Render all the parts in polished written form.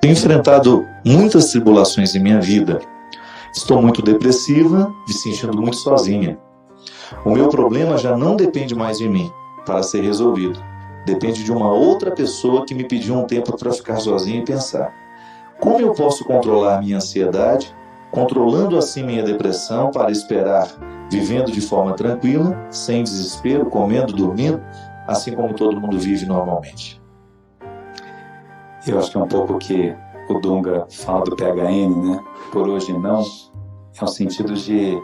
Tenho enfrentado muitas tribulações em minha vida. Estou muito depressiva, me sentindo muito sozinha. O meu problema já não depende mais de mim para ser resolvido. Depende de uma outra pessoa que me pediu um tempo para ficar sozinha e pensar. Como eu posso controlar minha ansiedade, controlando assim minha depressão para esperar, vivendo de forma tranquila, sem desespero, comendo, dormindo, assim como todo mundo vive normalmente? Eu acho que é um pouco que o Dunga fala do PHN, né? Por hoje não, é o sentido de...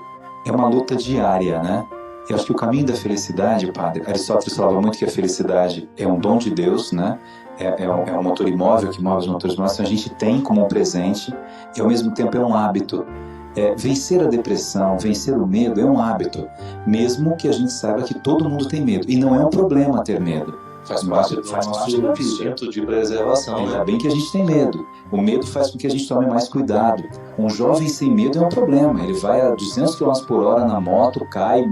é uma luta diária, né? Eu acho que o caminho da felicidade, padre, Aristóteles falava muito que a felicidade é um dom de Deus, né? É um motor imóvel que move os motores móveis, então a gente tem como um presente e ao mesmo tempo é um hábito. Vencer a depressão, vencer o medo é um hábito, mesmo que a gente saiba que todo mundo tem medo. E não é um problema ter medo. Faz parte do instinto de preservação. Ainda bem que a gente tem medo. O medo faz com que a gente tome mais cuidado. Um jovem sem medo é um problema. Ele vai a 200 km por hora na moto, cai,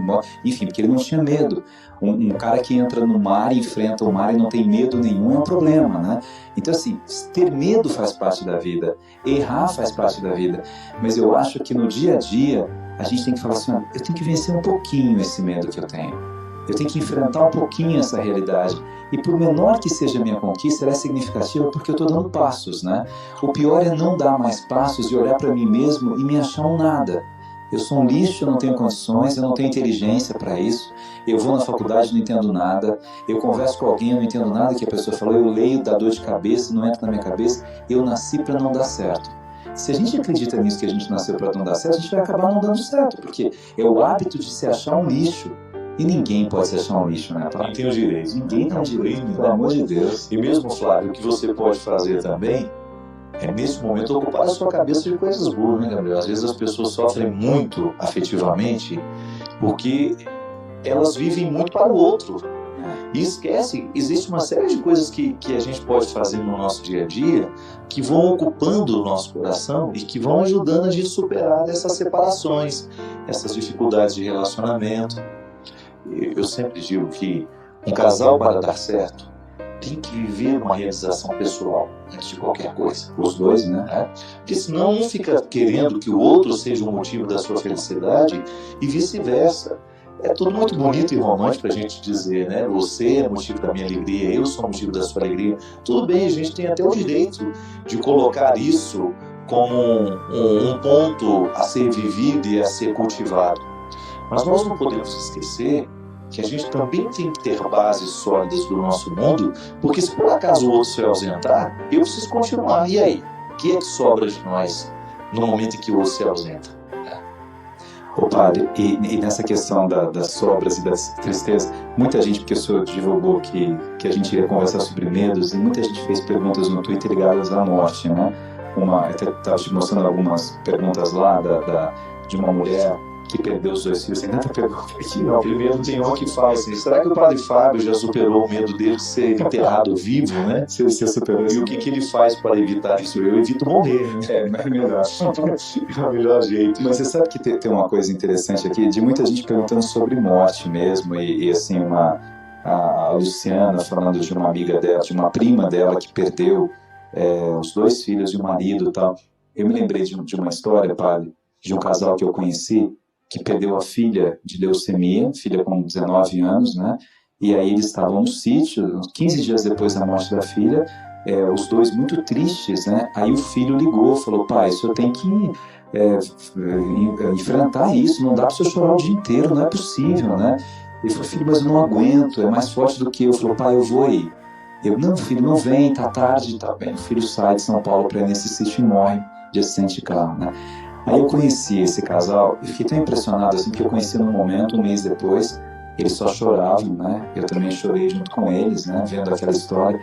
enfim, porque ele não tinha medo. Um cara que entra no mar e enfrenta o mar e não tem medo nenhum é um problema, né? Então, assim, ter medo faz parte da vida. Errar faz parte da vida. Mas eu acho que no dia a dia a gente tem que falar assim, eu tenho que vencer um pouquinho esse medo que eu tenho. Eu tenho que enfrentar um pouquinho essa realidade. E por menor que seja a minha conquista, ela é significativa porque eu estou dando passos, né? O pior é não dar mais passos e olhar para mim mesmo e me achar um nada. Eu sou um lixo, eu não tenho condições, eu não tenho inteligência para isso. Eu vou na faculdade, não entendo nada. Eu converso com alguém, eu não entendo nada que a pessoa falou. Eu leio, dá dor de cabeça, não entra na minha cabeça. Eu nasci para não dar certo. Se a gente acredita nisso, que a gente nasceu para não dar certo, a gente vai acabar não dando certo, porque é o hábito de se achar um lixo. E ninguém pode se achar um lixo, né? Ninguém tem o direito. Ninguém tem o direito, pelo amor de Deus. E mesmo, Flávio, o que você pode fazer também é, nesse momento, ocupar a sua cabeça de coisas boas, né, Gabriel? Às vezes as pessoas sofrem muito afetivamente porque elas vivem muito para o outro. E esquece, existe uma série de coisas que a gente pode fazer no nosso dia a dia que vão ocupando o nosso coração e que vão ajudando a gente a superar essas separações, essas dificuldades de relacionamento. Eu sempre digo que um casal, para dar certo, tem que viver uma realização pessoal antes de qualquer coisa. Os dois, né? Porque senão um fica querendo que o outro seja o motivo da sua felicidade e vice-versa. É tudo muito bonito e romântico pra gente dizer, né? Você é motivo da minha alegria, eu sou motivo da sua alegria. Tudo bem, a gente tem até o direito de colocar isso como um ponto a ser vivido e a ser cultivado. Mas nós não podemos esquecer que a gente também tem que ter bases sólidas do nosso mundo, porque se por acaso o outro se ausentar, eu preciso continuar. E aí? O que é que sobra de nós no momento em que o outro se ausenta? Ô padre, e nessa questão das sobras e das tristezas, muita gente, porque o senhor divulgou que a gente ia conversar sobre medos, e muita gente fez perguntas no Twitter ligadas à morte, né? Eu até estava te mostrando algumas perguntas lá de uma mulher que perdeu os 2 filhos. Tem tanta pergunta aqui. Não, primeiro tem um que fala assim, será que o padre Fábio já superou o medo dele de ser enterrado vivo, né? Se você superou isso. E o que ele faz para evitar isso? Eu evito morrer, né? É melhor. É o melhor jeito. Mas você sabe que tem uma coisa interessante aqui, de muita gente perguntando sobre morte mesmo, e assim, a Luciana falando de uma amiga dela, de uma prima dela que perdeu os 2 filhos e o marido e tal. Eu me lembrei de uma história, padre, de um casal que eu conheci, que perdeu a filha de leucemia, filha com 19 anos, né? E aí eles estavam no sítio, uns 15 dias depois da morte da filha, os dois muito tristes, né? Aí o filho ligou, falou, pai, o senhor tem que enfrentar isso, não dá para o senhor chorar o dia inteiro, não é possível, né? Ele falou, filho, mas eu não aguento, é mais forte do que eu. Falou, pai, eu vou aí. Eu, não, filho, não vem, tá tarde, tá bem. O filho sai de São Paulo para ir nesse sítio e morre de acidente de carro, né? Aí eu conheci esse casal e fiquei tão impressionado assim, que eu conheci num momento, um mês depois, eles só choravam, né? Eu também chorei junto com eles, né? Vendo aquela história.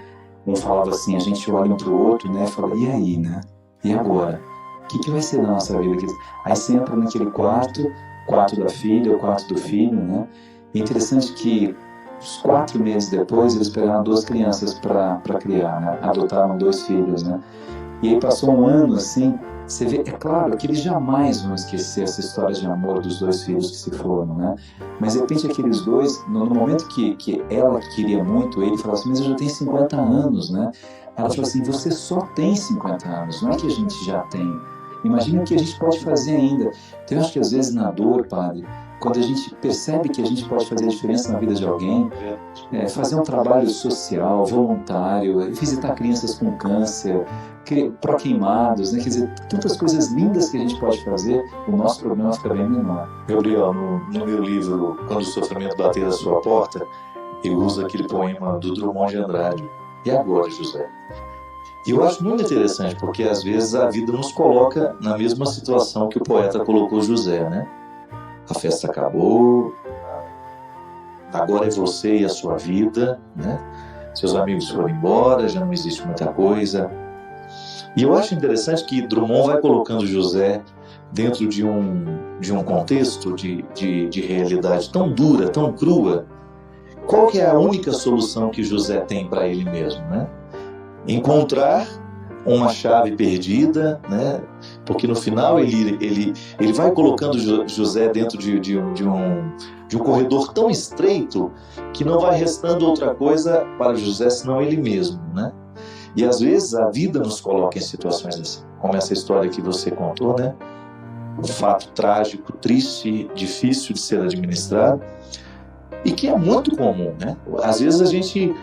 Um falava assim, a gente olha um pro outro, né? Fala, e aí, né? E agora? O que vai ser da nossa vida? Aí você entra naquele quarto da filha, o quarto do filho, né? E é interessante que uns 4 meses depois eles pegaram 2 crianças para criar, né? Adotaram 2 filhos, né? E aí passou um ano assim. Você vê, é claro que eles jamais vão esquecer essa história de amor dos 2 filhos que se foram, né? Mas de repente aqueles 2, no momento que ela queria muito ele, falava assim, mas eu já tenho 50 anos, né? Ela falou assim, você só tem 50 anos, não é que a gente já tem. Imagina o que a gente pode fazer ainda. Então eu acho que às vezes na dor, padre, quando a gente percebe que a gente pode fazer a diferença na vida de alguém, fazer um trabalho social, voluntário, visitar crianças com câncer, pró-queimados, né? Quer dizer, tantas coisas lindas que a gente pode fazer, o nosso problema fica bem menor. Gabriel, no meu livro, Quando o Sofrimento Bater à Sua Porta, eu uso aquele poema do Drummond de Andrade, E Agora, José? E eu acho muito interessante, porque às vezes a vida nos coloca na mesma situação que o poeta colocou José, né? A festa acabou, agora é você e a sua vida, né? Seus amigos foram embora, já não existe muita coisa. E eu acho interessante que Drummond vai colocando José dentro de um contexto de realidade tão dura, tão crua. Qual que é a única solução que José tem para ele mesmo, né? Encontrar uma chave perdida, né? Porque no final ele vai colocando José dentro de um corredor tão estreito que não vai restando outra coisa para José senão ele mesmo, né? E às vezes a vida nos coloca em situações assim, como essa história que você contou, né? Um fato trágico, triste, difícil de ser administrado e que é muito comum, né? Às vezes a gente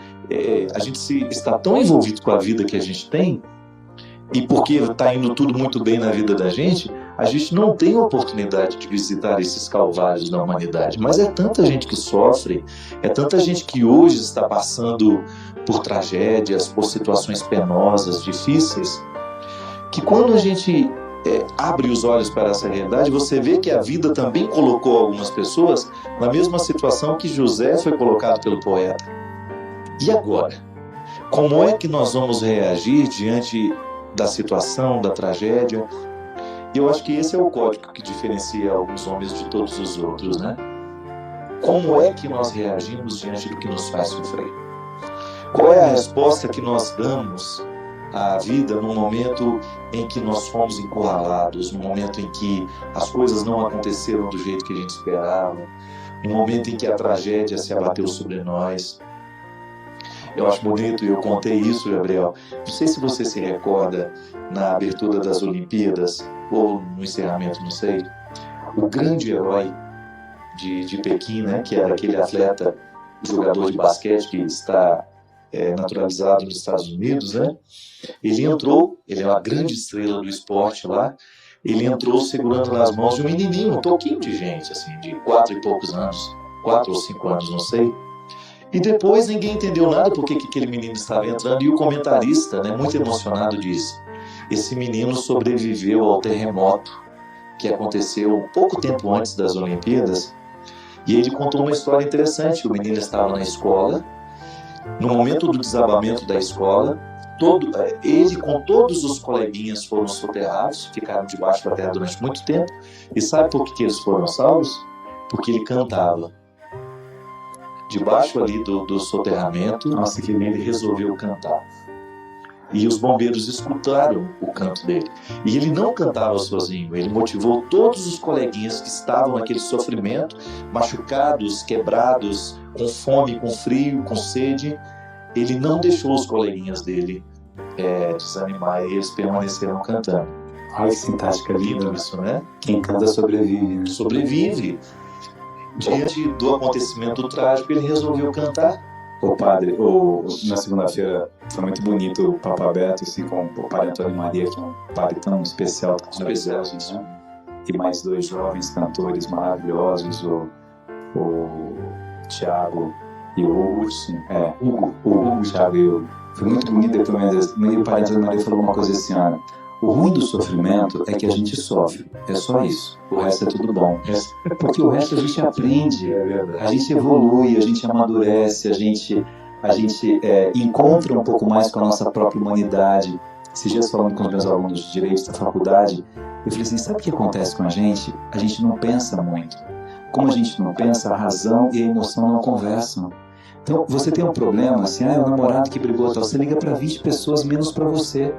está tão envolvido com a vida que a gente tem e porque está indo tudo muito bem na vida da gente, a gente não tem a oportunidade de visitar esses calvários da humanidade. Mas é tanta gente que sofre, é tanta gente que hoje está passando por tragédias, por situações penosas, difíceis, que quando a gente abre os olhos para essa realidade, você vê que a vida também colocou algumas pessoas na mesma situação que José foi colocado pelo poeta. E agora? Como é que nós vamos reagir diante da situação, da tragédia? E eu acho que esse é o código que diferencia alguns homens de todos os outros, né? Como é que nós reagimos diante do que nos faz sofrer? Qual é a resposta que nós damos à vida no momento em que nós fomos encurralados, no momento em que as coisas não aconteceram do jeito que a gente esperava, no momento em que a tragédia se abateu sobre nós? Eu acho bonito, e eu contei isso, Gabriel. Não sei se você se recorda, na abertura das Olimpíadas, ou no encerramento, não sei, o grande herói de Pequim, né, que era aquele atleta, jogador de basquete que está naturalizado nos Estados Unidos, né? Ele entrou, ele é uma grande estrela do esporte lá, ele entrou segurando nas mãos de um menininho, um toquinho de gente, assim, de 4 e poucos anos, 4 ou 5 anos, não sei. E depois ninguém entendeu nada porque que aquele menino estava entrando, e o comentarista, né, muito emocionado, disse: esse menino sobreviveu ao terremoto que aconteceu pouco tempo antes das Olimpíadas. E ele contou uma história interessante. O menino estava na escola, no momento do desabamento da escola, ele com todos os coleguinhas foram soterrados, ficaram debaixo da terra durante muito tempo. E sabe por que eles foram salvos? Porque ele cantava. Debaixo ali do soterramento, ele resolveu cantar. E os bombeiros escutaram o canto dele. E ele não cantava sozinho, ele motivou todos os coleguinhas que estavam naquele sofrimento, machucados, quebrados, com fome, com frio, com sede. Ele não deixou os coleguinhas dele desanimar, e eles permaneceram cantando. Olha que sintática linda isso, né? Quem canta sobrevive. Né? Sobrevive. Diante do acontecimento trágico, ele resolveu cantar. O padre, na segunda-feira foi muito bonito o Papa Aberto, assim, com o padre Antônio Maria, que é um padre tão especial, né? E mais 2 jovens cantores maravilhosos, o Tiago e o Urso. O Tiago e o... Foi muito bonito depois, e o padre Antônio Maria falou uma coisa assim: olha, o ruim do sofrimento é que a gente sofre, é só isso, o resto é tudo bom. Porque o resto a gente aprende, a gente evolui, a gente amadurece, a gente encontra um pouco mais com a nossa própria humanidade. Esses dias, falando com os meus alunos de Direito da faculdade, eu falei assim: sabe o que acontece com a gente? A gente não pensa muito. Como a gente não pensa, a razão e a emoção não conversam. Então, você tem um problema, assim, o namorado que brigou, tal, você liga para 20 pessoas menos para você.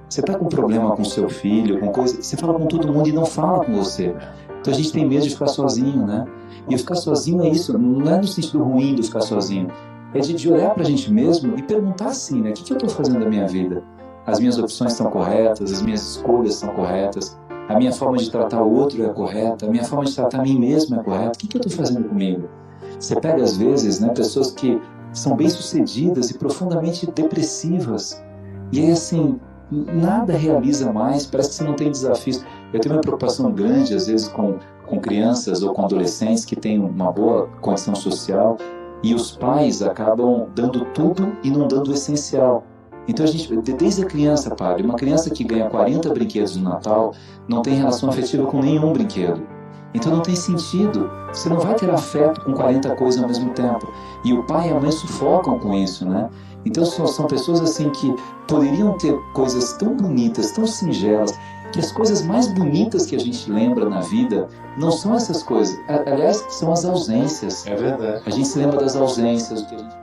Você está com problema com seu filho, com coisa, você fala com todo mundo e não fala com você. Então a gente tem medo de ficar sozinho, né? E ficar sozinho é isso, não é no sentido ruim de ficar sozinho, é de olhar para a gente mesmo e perguntar assim, né? O que eu estou fazendo da minha vida? As minhas opções estão corretas, as minhas escolhas estão corretas, a minha forma de tratar o outro é correta, a minha forma de tratar a mim mesmo é correta. O que eu estou fazendo comigo? Você pega às vezes, né, pessoas que são bem-sucedidas e profundamente depressivas. E aí assim, nada realiza mais, parece que você não tem desafios. Eu tenho uma preocupação grande às vezes com crianças ou com adolescentes que têm uma boa condição social e os pais acabam dando tudo e não dando o essencial. Então a gente, desde a criança, padre, uma criança que ganha 40 brinquedos no Natal não tem relação afetiva com nenhum brinquedo. Então não tem sentido, você não vai ter afeto com 40 coisas ao mesmo tempo. E o pai e a mãe sufocam com isso, né? Então são pessoas assim que poderiam ter coisas tão bonitas, tão singelas, que as coisas mais bonitas que a gente lembra na vida não são essas coisas. Aliás, são as ausências. É verdade. A gente se lembra das ausências, do que a gente